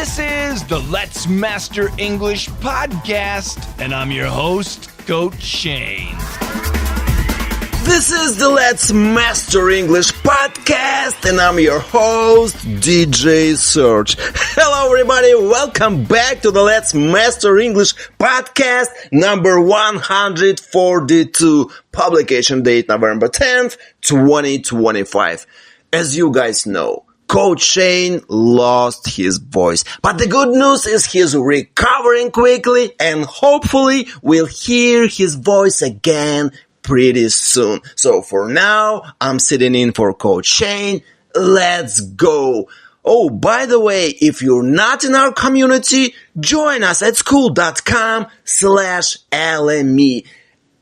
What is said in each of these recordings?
This is the Let's Master English podcast, and I'm your host, Coach Shane. This is the Let's Master English podcast, and I'm your host, DJ Search. Hello, everybody. Welcome back to the Let's Master English podcast, number 142, publication date November 10th, 2025. As you guys know, Coach Shane lost his voice, but the good news is he's recovering quickly, and hopefully we'll hear his voice again pretty soon. So for now, I'm sitting in for Coach Shane. Let's go. Oh, by the way, if you're not in our community, join us at school.com/LME.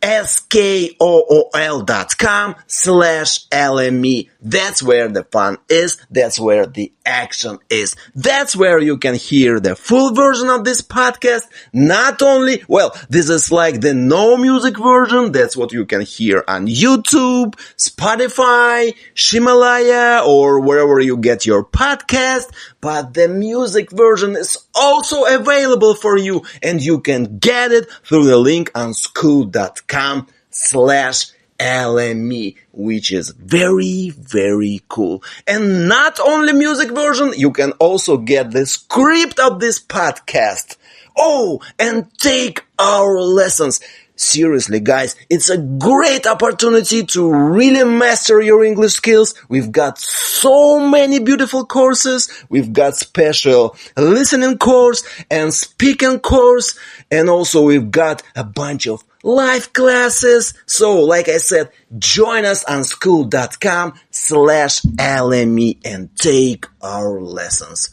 SKOOL.com/LME. That's where the fun is. That's where the action is. That's where you can hear the full version of this podcast. Not only, this is like the no music version. That's what you can hear on YouTube, Spotify, Himalaya, or wherever you get your podcast. But the music version is also available for you, and you can get it through the link on school.com/LME, which is very, very cool. And not only music version, you can also get the script of this podcast. Oh, and take our lessons. Seriously, guys, it's a great opportunity to really master your English skills. We've got so many beautiful courses. We've got special listening course and speaking course. And also we've got a bunch of live classes. So, like I said, join us on school.com/LME and take our lessons.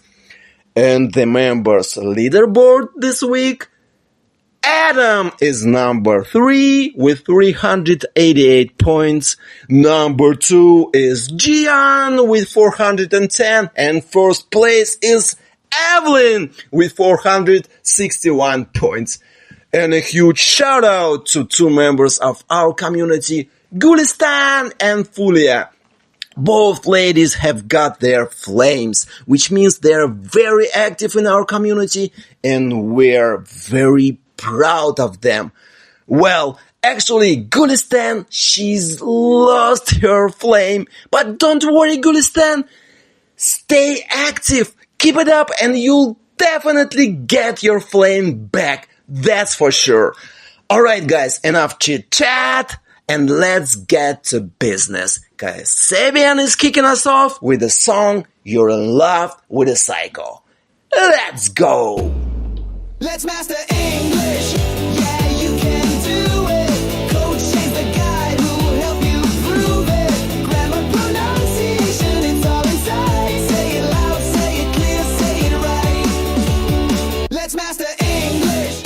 And the members leaderboard this week, Adam is number 3 with 388 points. Number 2 is Gian with 410. And first place is Evelyn with 461 points. And a huge shout out to 2 members of our community, Gulistan and Fulia. Both ladies have got their flames, which means they're very active in our community, and we're very proud of them. Well, actually, Gulistan, she's lost her flame. But don't worry, Gulistan. Stay active. Keep it up and you'll definitely get your flame back. That's for sure. Alright, guys, enough chit-chat. And let's get to business. Guys, Sabian is kicking us off with the song You're in Love with a Psycho. Let's go. Let's master English. Yeah, you can do it. Coach Shane's the guy who'll help you prove it. Grammar, pronunciation, it's all inside. Say it loud, say it clear, say it right. Let's master English.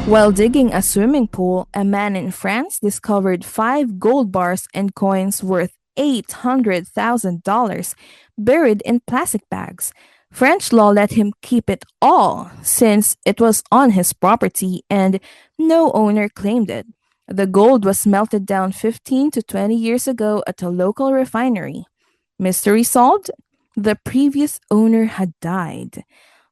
While digging a swimming pool, a man in France discovered 5 gold bars and coins worth $800,000 buried in plastic bags. French law let him keep it all since it was on his property and no owner claimed it. The gold was melted down 15 to 20 years ago at a local refinery. Mystery solved? The previous owner had died.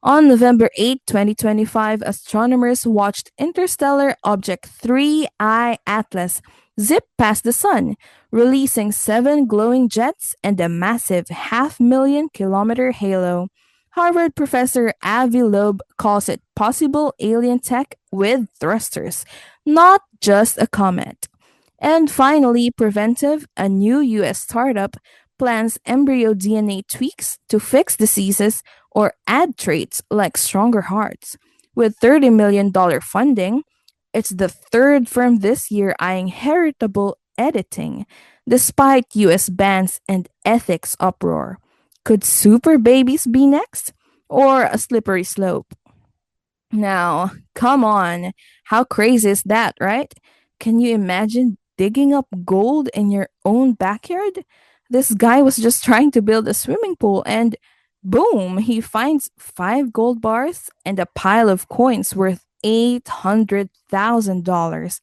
On November 8, 2025, astronomers watched interstellar object 3I Atlas zip past the sun, releasing 7 glowing jets and a massive 500,000-kilometer halo. Harvard professor Avi Loeb calls it possible alien tech with thrusters, not just a comet. And finally, Preventive, a new U.S. startup, plans embryo DNA tweaks to fix diseases or add traits like stronger hearts. With $30 million funding, it's the 3rd firm this year eyeing heritable editing, despite U.S. bans and ethics uproar. Could super babies be next? Or a slippery slope? Now, come on. How crazy is that, right? Can you imagine digging up gold in your own backyard? This guy was just trying to build a swimming pool and boom, he finds 5 gold bars and a pile of coins worth $800,000.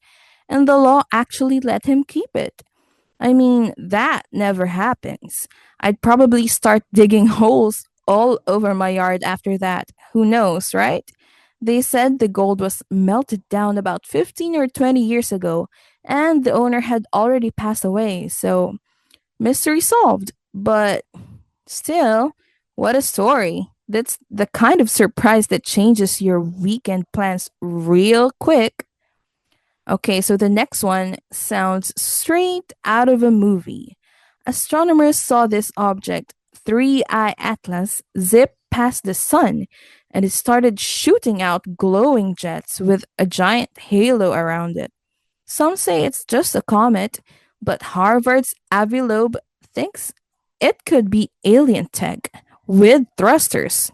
And the law actually let him keep it. I mean, that never happens. I'd probably start digging holes all over my yard after that. Who knows, right? They said the gold was melted down about 15 or 20 years ago, and the owner had already passed away, so mystery solved. But still, what a story. That's the kind of surprise that changes your weekend plans real quick. Okay, so the next one sounds straight out of a movie. Astronomers saw this object, 3-eye Atlas, zip past the sun, and it started shooting out glowing jets with a giant halo around it. Some say it's just a comet, but Harvard's Avi Loeb thinks it could be alien tech with thrusters.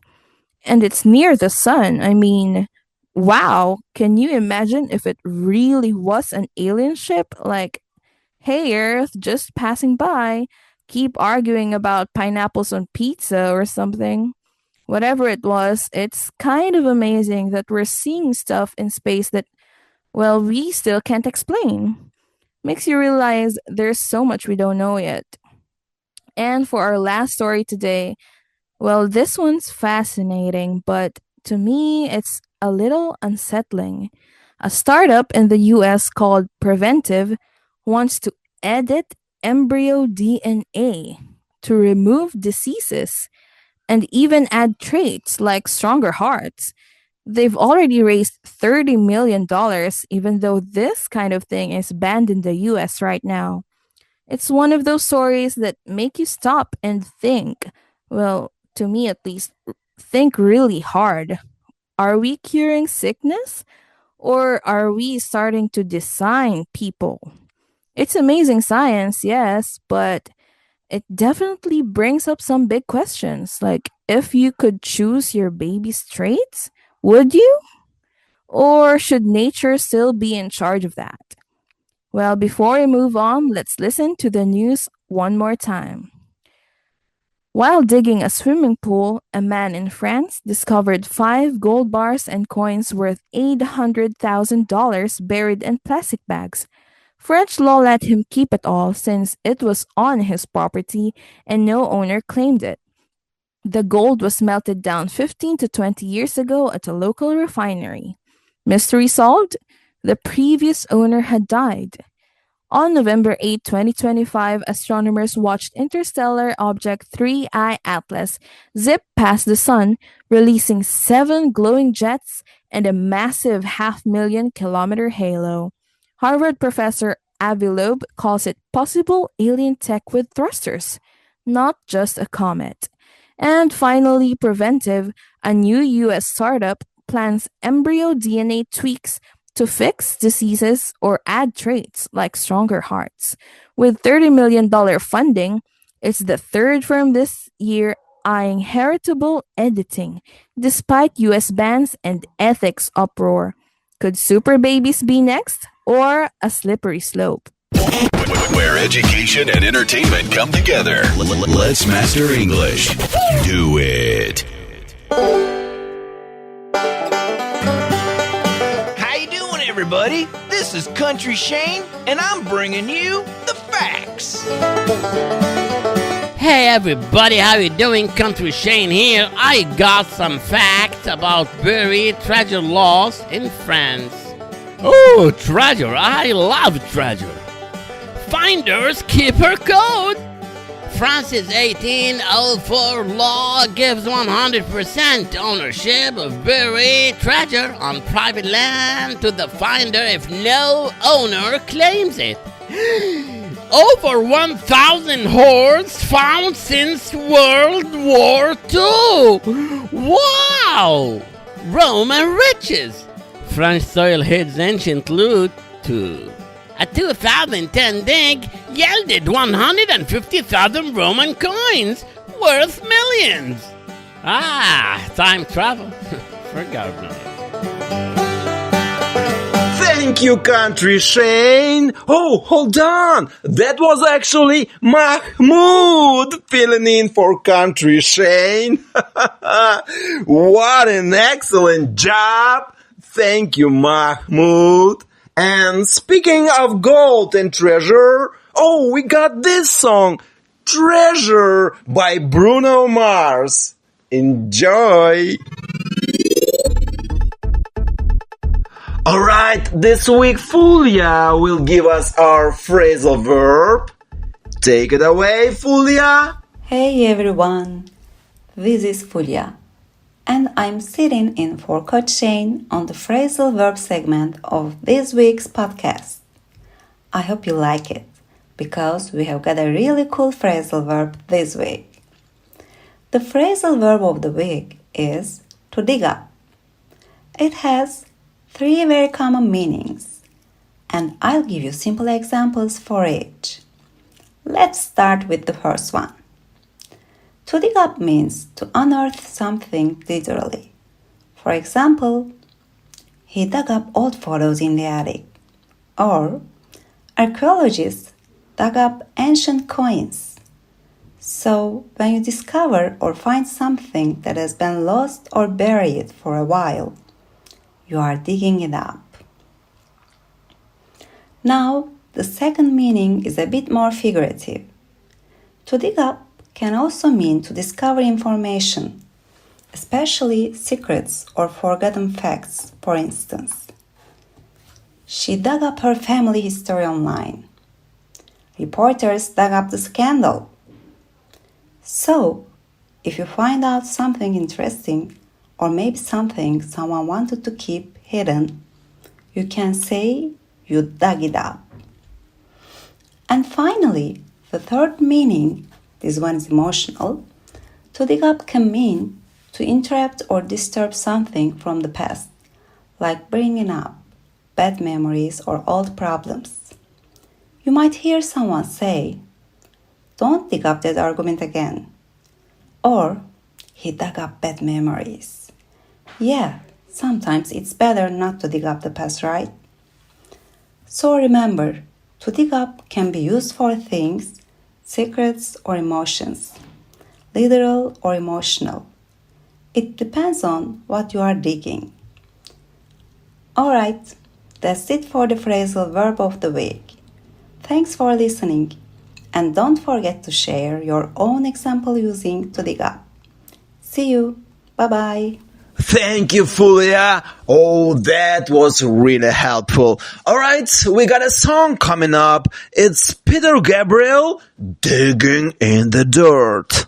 And it's near the sun. I mean, wow, can you imagine if it really was an alien ship? Like, hey, Earth, just passing by. Keep arguing about pineapples on pizza or something. Whatever it was, it's kind of amazing that we're seeing stuff in space that, well, we still can't explain. Makes you realize there's so much we don't know yet. And for our last story today, well, this one's fascinating, but to me, it's a little unsettling. A startup in the US called Preventive wants to edit embryo DNA to remove diseases and even add traits like stronger hearts. They've already raised $30 million, even though this kind of thing is banned in the US right now. It's one of those stories that make you stop and think. Well, to me at least, think really hard. Are we curing sickness? Or are we starting to design people? It's amazing science, yes, but it definitely brings up some big questions. Like, if you could choose your baby's traits, would you? Or should nature still be in charge of that? Well, before we move on, let's listen to the news one more time. While digging a swimming pool, a man in France discovered 5 gold bars and coins worth $800,000 buried in plastic bags. French law let him keep it all since it was on his property and no owner claimed it. The gold was melted down 15 to 20 years ago at a local refinery. Mystery solved? The previous owner had died. On November 8, 2025, astronomers watched interstellar object 3-eye Atlas zip past the sun, releasing 7 glowing jets and a massive half-million-kilometer halo. Harvard professor Avi Loeb calls it possible alien tech with thrusters, not just a comet. And finally, Preventive, a new US startup, plans embryo DNA tweaks to fix diseases or add traits like stronger hearts. With $30 million funding, it's the third firm this year eyeing heritable editing, despite US bans and ethics uproar. Could super babies be next, or a slippery slope? Where education and entertainment come together. Let's master English. Do it. How you doing, everybody? This is Country Shane, and I'm bringing you the facts. Hey everybody, how you doing? Country Shane here. I got some facts about buried treasure lost in France. Oh, treasure. I love treasure. Finders keeper code. France's 1804 law gives 100% ownership of buried treasure on private land to the finder if no owner claims it. Over 1,000 hoards found since World War II. Wow! Roman riches. French soil hits ancient loot too. A 2010 dig yielded 150,000 Roman coins worth millions. Ah, time travel. Forgot about it. Thank you, Country Shane. Oh, hold on. That was actually Mahmoud filling in for Country Shane. What an excellent job. Thank you, Mahmoud. And speaking of gold and treasure, Oh, we got this song, Treasure by Bruno Mars. Enjoy! Alright, this week Fulia will give us our phrasal verb. Take it away, Fulia! Hey everyone, this is Fulia, and I'm sitting in for Coach Shane on the phrasal verb segment of this week's podcast. I hope you like it, because we have got a really cool phrasal verb this week. The phrasal verb of the week is to dig up. It has 3 very common meanings, and I'll give you simple examples for each. Let's start with the first one. To dig up means to unearth something literally. For example, he dug up old photos in the attic. Or, archaeologists dug up ancient coins. So, when you discover or find something that has been lost or buried for a while, you are digging it up. Now, the second meaning is a bit more figurative. To dig up can also mean to discover information, especially secrets or forgotten facts, for instance. She dug up her family history online. Reporters dug up the scandal. So, if you find out something interesting, or maybe something someone wanted to keep hidden, you can say you dug it up. And finally, the third meaning, this one is emotional. To dig up can mean to interrupt or disturb something from the past, like bringing up bad memories or old problems. You might hear someone say, "Don't dig up that argument again," or "He dug up bad memories." Yeah, sometimes it's better not to dig up the past, right? So remember, to dig up can be used for things, secrets or emotions, literal or emotional. It depends on what you are digging. Alright, that's it for the phrasal verb of the week. Thanks for listening, and don't forget to share your own example using to dig up. See you. Bye-bye. Thank you, Fulia. Oh, that was really helpful. Alright, we got a song coming up. It's Peter Gabriel, Digging in the Dirt.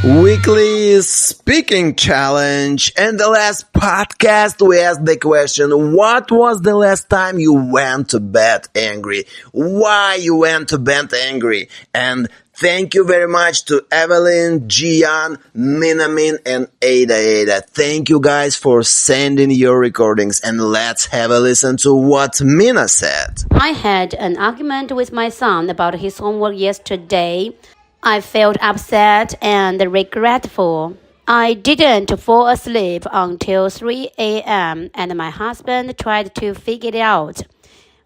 Weekly speaking challenge. And the last podcast we asked the question, what was the last time you went to bed angry? Why you went to bed angry? And thank you very much to Evelyn, Gian, Minamin, and Ada. Thank you guys for sending your recordings, and let's have a listen to what Mina said. I had an argument with my son about his homework yesterday. I felt upset and regretful. I didn't fall asleep until 3 a.m. and my husband tried to figure it out.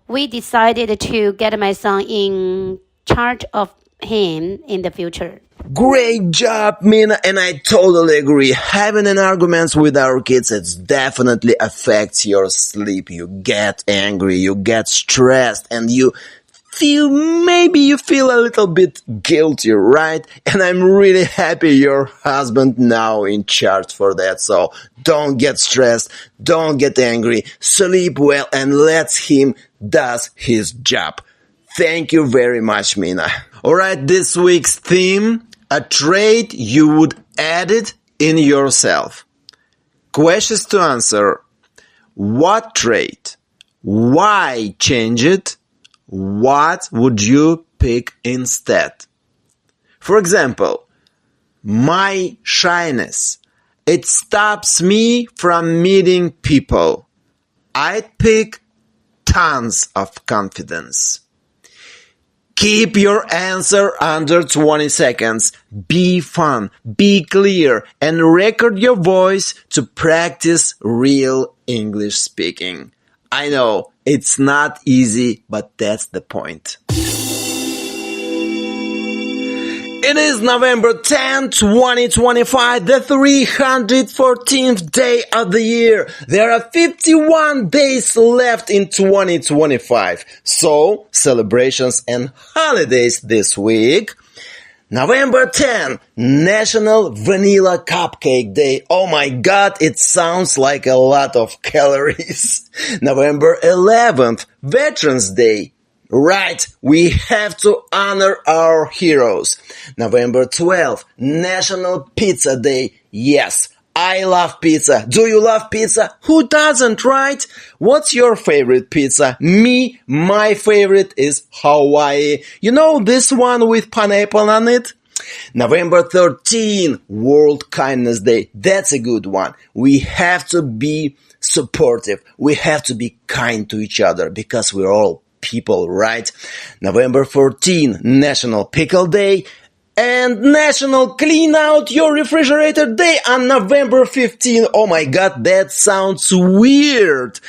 We decided to get my son in charge of him in the future. Great job, Mina, and I totally agree. Having an arguments with our kids, it definitely affects your sleep. You get angry, you get stressed, and you feel a little bit guilty, right? And I'm really happy your husband now in charge for that. So don't get stressed, don't get angry, sleep well, and let him does his job. Thank you very much, Mina. Alright, this week's theme, a trait you would edit in yourself. Questions to answer. What trait? Why change it? What would you pick instead? For example, my shyness. It stops me from meeting people. I'd pick tons of confidence. Keep your answer under 20 seconds. Be fun, be clear, and record your voice to practice real English speaking. I know, it's not easy, but that's the point. It is November 10th, 2025, the 314th day of the year. There are 51 days left in 2025. So, celebrations and holidays this week. November 10, National Vanilla Cupcake Day. Oh my god, it sounds like a lot of calories. November 11th, Veterans Day. Right, we have to honor our heroes. November 12th, National Pizza Day. Yes, I love pizza. Do you love pizza? Who doesn't, right? What's your favorite pizza? Me, my favorite is Hawaii. You know this one with pineapple on it? November 13, World Kindness Day. That's a good one. We have to be supportive. We have to be kind to each other because we're all people, right? November 14, National Pickle Day. And National Clean Out Your Refrigerator Day on November 15. Oh my god, that sounds weird.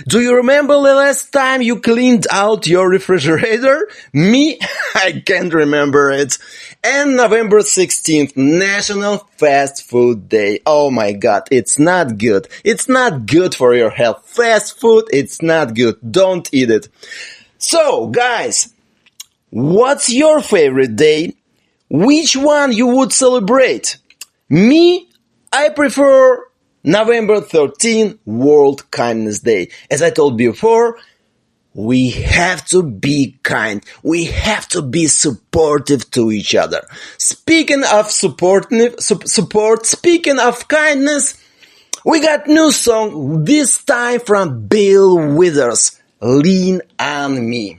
Do you remember the last time you cleaned out your refrigerator? Me? I can't remember it. And November 16th, National Fast Food Day. Oh my god, it's not good. It's not good for your health. Fast food, it's not good. Don't eat it. So, guys, what's your favorite day? Which one you would celebrate? Me, I prefer November 13, World Kindness Day. As I told before, we have to be kind. We have to be supportive to each other. Speaking of support, speaking of kindness, we got new song, this time from Bill Withers, Lean on Me.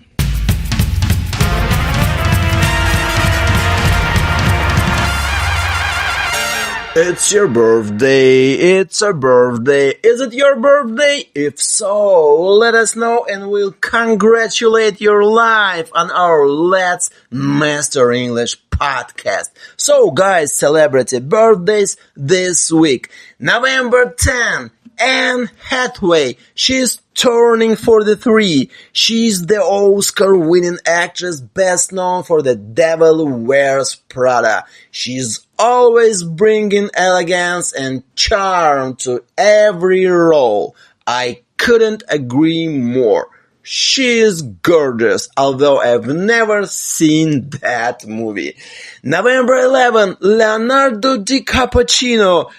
It's your birthday, it's a birthday. Is it your birthday? If so, let us know and we'll congratulate your life on our Let's Master English podcast. So guys, celebrity birthdays this week. November 10, Anne Hathaway. She's turning 43. She's the Oscar-winning actress best known for The Devil Wears Prada. She's always bringing elegance and charm to every role. I couldn't agree more. She is gorgeous, although I've never seen that movie. November 11, Leonardo DiCaprio.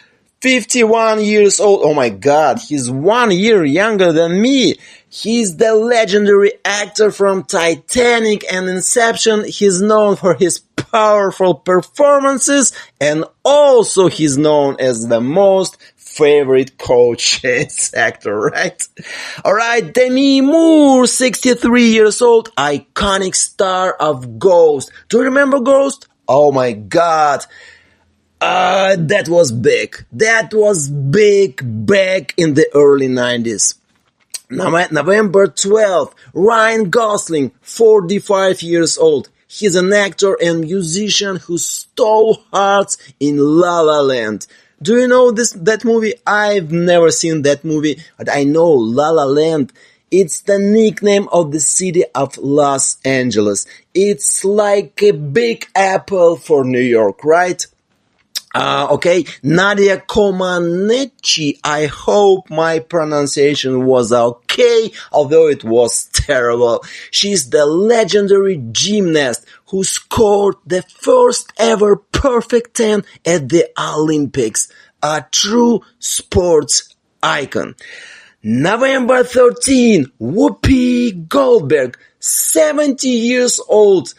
51 years old. Oh my god, he's 1 year younger than me. He's the legendary actor from Titanic and Inception. He's known for his powerful performances and also he's known as the most favorite coaches actor, right? Alright, Demi Moore, 63 years old, iconic star of Ghost. Do you remember Ghost? Oh my god. That was big. That was big back in the early 90s. November 12th, Ryan Gosling, 45 years old. He's an actor and musician who stole hearts in La La Land. Do you know that movie? I've never seen that movie, but I know La La Land. It's the nickname of the city of Los Angeles. It's like a big apple for New York, right? Okay, Nadia Comaneci, I hope my pronunciation was okay, although it was terrible. She's the legendary gymnast who scored the first ever perfect 10 at the Olympics. A true sports icon. November 13, Whoopi Goldberg, 70 years old.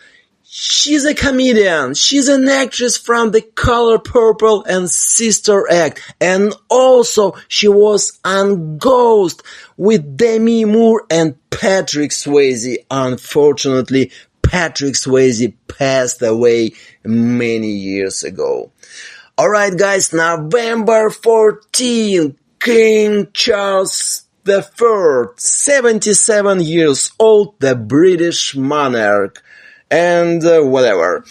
She's a comedian. She's an actress from The Color Purple and Sister Act. And also, she was on Ghost with Demi Moore and Patrick Swayze. Unfortunately, Patrick Swayze passed away many years ago. Alright guys, November 14, King Charles III, 77 years old, the British monarch. And whatever.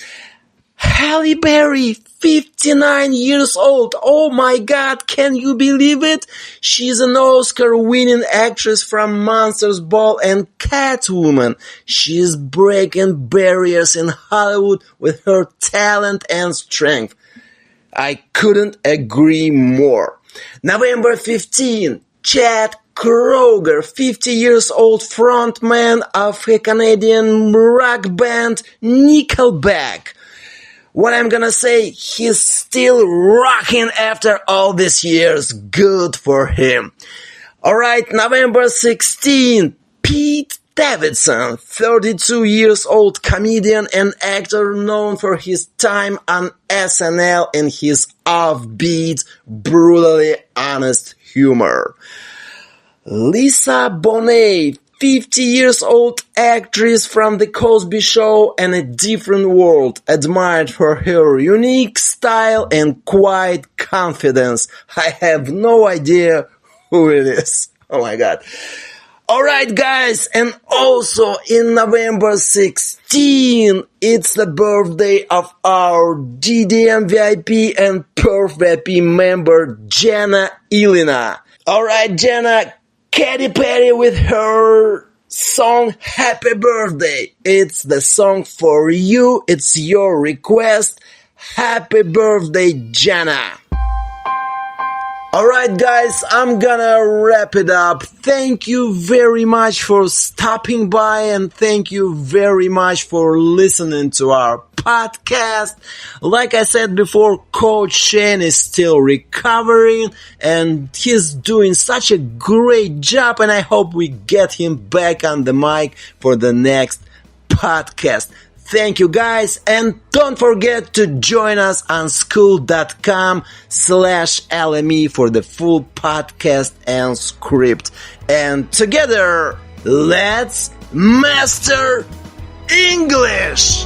Halle Berry, 59 years old. Oh my god, can you believe it? She's an Oscar-winning actress from Monsters Ball and Catwoman. She's breaking barriers in Hollywood with her talent and strength. I couldn't agree more. November 15, Chad Kroeger, 50 years old frontman of a Canadian rock band Nickelback. What I'm gonna say, he's still rocking after all these years. Good for him. Alright, November 16, Pete Davidson, 32 years old comedian and actor known for his time on SNL and his offbeat, brutally honest humor. Lisa Bonet, 50 years old actress from The Cosby Show and A Different World, admired for her unique style and quiet confidence. I have no idea who it is. Oh my god. Alright guys, and also in November 16, it's the birthday of our DDM VIP and Perf VIP member Jenna Ilina. Alright Jenna, Katy Perry with her song Happy Birthday. It's the song for you, it's your request. Happy birthday Jenna. Alright guys, I'm gonna wrap it up. Thank you very much for stopping by and thank you very much for listening to our podcast. Like I said before, Coach Shane is still recovering and he's doing such a great job, and I hope we get him back on the mic for the next podcast. Thank you guys, and don't forget to join us on school.com/LME for the full podcast and script. And together, let's master English!